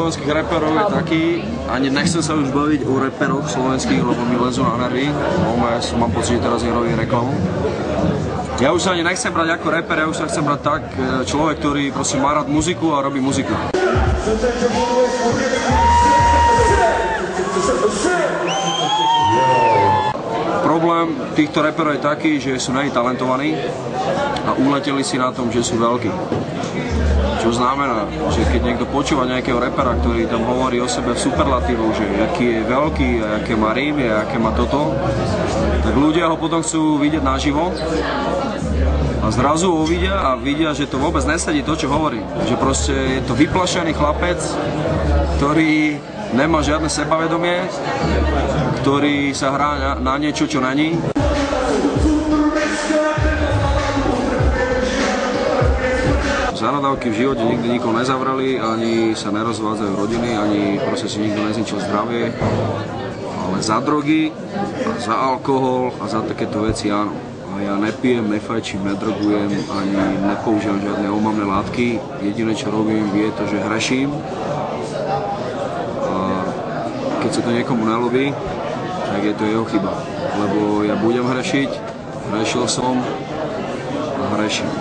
slovenských reperov je taký, ani nechcem sa už baviť o reperoch slovenských, lebo mi lezú na nervy. Mám pocit, že teraz je robí reklamu. Ja už sa ani nechcem brať ako reper, ja už sa chcem brať tak, človek, ktorý proste má rád muziku a robí muziku. Problém týchto reperov je taký, že sú talentovaní a uleteli si na tom, že sú veľkí. Čo znamená, že keď niekto počúva nejakého repera, ktorý tam hovorí o sebe v superlatívu, že aký je veľký, aké má rímy, aké má toto, tak ľudia ho potom chcú vidieť naživo a zrazu ho vidia, že to vôbec nesedí to, čo hovorí. Že proste je to vyplašený chlapec, ktorý nemá žiadne sebavedomie, ktorý sa hrá na niečo, čo není. Zanadávky v živote nikdy nikoho nezavreli, ani sa nerozvádzajú rodiny, ani proste si nikto nezničil zdravie, ale za drogy, a za alkohol a za takéto veci áno. A ja nepijem, nefajčím, nedrogujem, ani nepoužívam žiadne omamné látky. Jediné, čo robím, je to, že hreším. A keď sa to niekomu nelúbi, tak je to jeho chyba. Lebo ja budem hrešiť, hrešil som a hreším.